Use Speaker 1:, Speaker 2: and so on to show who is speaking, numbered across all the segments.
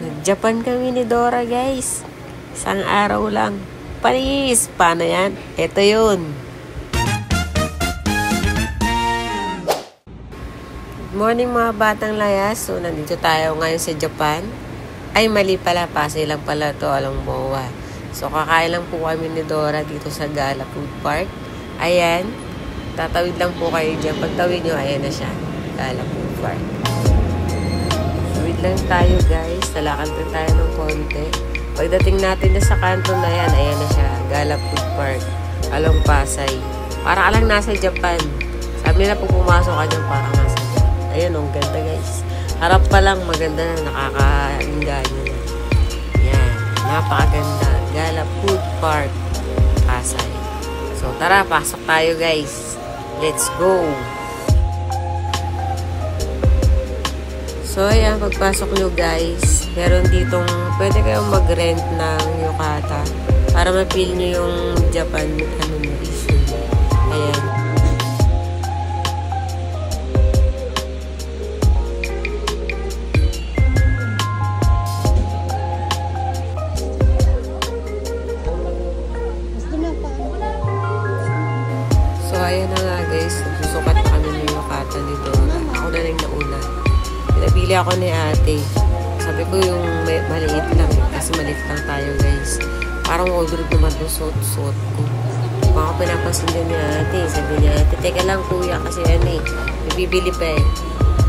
Speaker 1: Nag-Japan kami ni Dora, guys. Isang araw lang. Paris! Paano yan? Ito yun. Good morning mga batang layas. So, nandito tayo ngayon sa Japan. Ay, mali pala. Pasay lang pala to. Alang MOA. So, kakain lang po kami ni Dora dito sa Gala Food Park. Ayan. Tatawid lang po kayo dyan. Pagtawid nyo, ayan na siya. Gala Food Park. Tawid lang tayo, guys. Talakad na tayo ng konti. Pagdating natin na sa kanto na yan, ayan na siya. Gala Food Park. Along Pasay. Para ka lang nasa Japan. Sabi nila pag pumasok ka dyan, parang nasa Japan. Ayan, ang ganda, guys. Harap pa lang, maganda na. Nakakainganyo na. Yan. Napakaganda. Gala Food Park. Pasay. So, tara. Pasok tayo, guys. Let's go! So, ayan, pagpasok nyo guys, meron ditong, pwede kayong mag-rent ng yukata para ma-feel nyo yung Japan, issue. Ayan. So, ayan na nga guys, susukat na kami ng yukata ni Dora. Ako na lang nauna. Pinabili ako ni ate. Sabi ko yung maliit lang. Kasi maliit lang tayo guys. Parang order naman yung suot-suot ko. Baka pinapansin din ni ate. Sabi niya, ate, teka lang kuya. Kasi ano may bibili pa eh.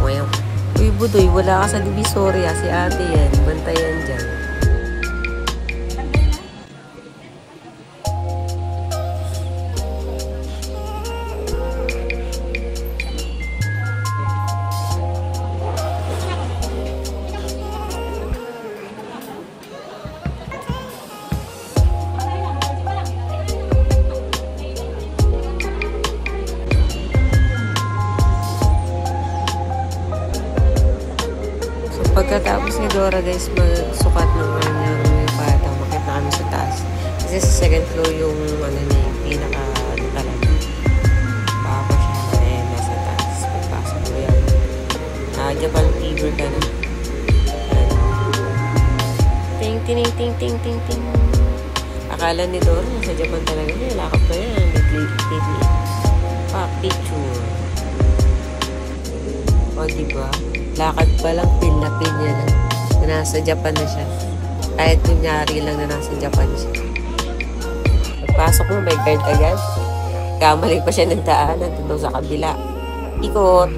Speaker 1: Uy Budoy, wala ka sa Divisoria. Si ate yan. Bantayan dyan. Pagkatapos ni Dora guys, magsukat ng kanyang yukata, makita kami sa taas. Kasi sa second floor yung pinaka talaga. Baka siya na nasa taas. Pagpasok mo yan. Japan fever ka na. Ting, ting, ting, ting, ting, ting. Akala ni Dora nasa Japan talaga. Lakap na yan. Picture. O, diba? Lakad pa lang, pin na niya lang. Na nasa Japan na siya. Kahit kunyari lang na nasa Japan siya. Pagpasok mo, may guard agad. Kamali pa siya ng daanan. Doon sa kabila. Ikot.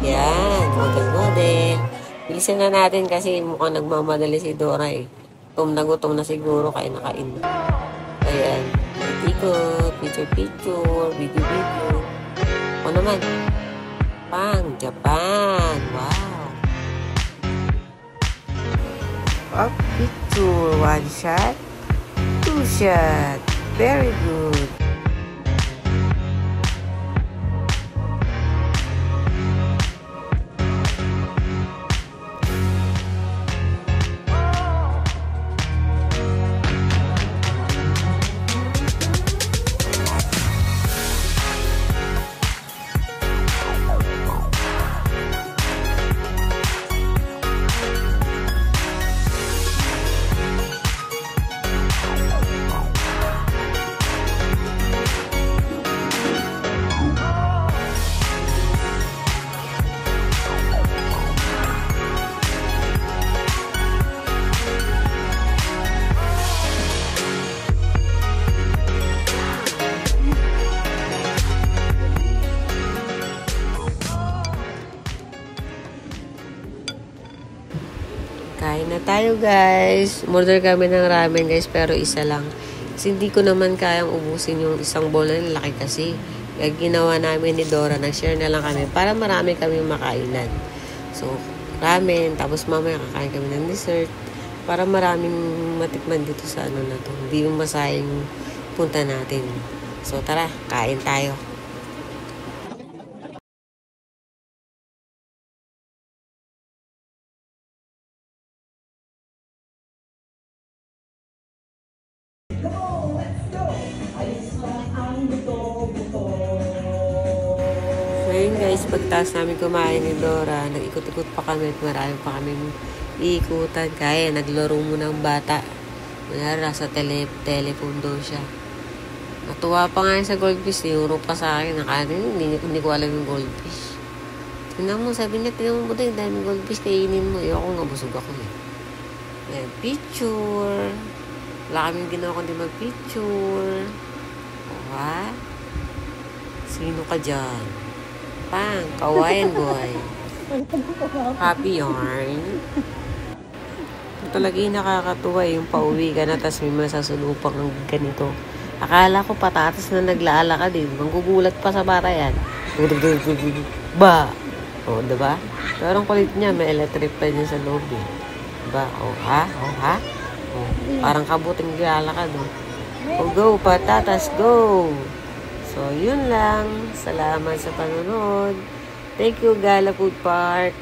Speaker 1: Yan. Model. Bilisan na natin kasi mukhang nagmamadali si Dora eh. Gutom na siguro kaya nakain. Ayan. Ikot. Picture. Video. O naman. Pang Japan. Wow. Up picture. 1 shot. 2 shot. Very good. Kain na tayo guys. Order kami ng ramen guys pero isa lang. Kasi hindi ko naman kayang ubusin yung isang bowl na laki kasi. Kaya ginawa namin ni Dora, nag-share na lang kami para marami kami makainan. So, ramen, tapos mamaya kakain kami ng dessert para maraming matikman dito sa na to. Hindi yung masayang punta natin. So, tara, kain tayo. Ngayon guys, pagtaas namin kumain ni Dora, nag-ikot-ikot pa kami at marami pa kaming Iikutan. Kaya, naglaro muna ang bata. Kunyari, nasa telephone daw siya. Natuwa pa nga yun sa goldfish. Tinuro pa sa akin. Hindi ko alam yung goldfish. Tingnan mo, sabi niya, tingnan mo daw, dami goldfish, kainin mo. Ako nga, busog ako eh. Ayan, picture. Wala kaming ginawa kundi mag-picture. O ha? Sino ka dyan? Pang, kawain boy. Happy yarn. Ito talaga yung nakakatuwa yung pauwi ka na tapos may masasalupang ang ganito. Akala ko patatas na naglalakad eh. Manggugulat pa sa bata yan. Ba? O, diba? Pero ang kulit niya, may electric pa niya sa loob eh. Diba? O, ha? O, ha? O, parang kabuting naglalakad o. O, go, patatas, go! So, yun lang. Salamat sa panonood. Thank you, Gala Food Park.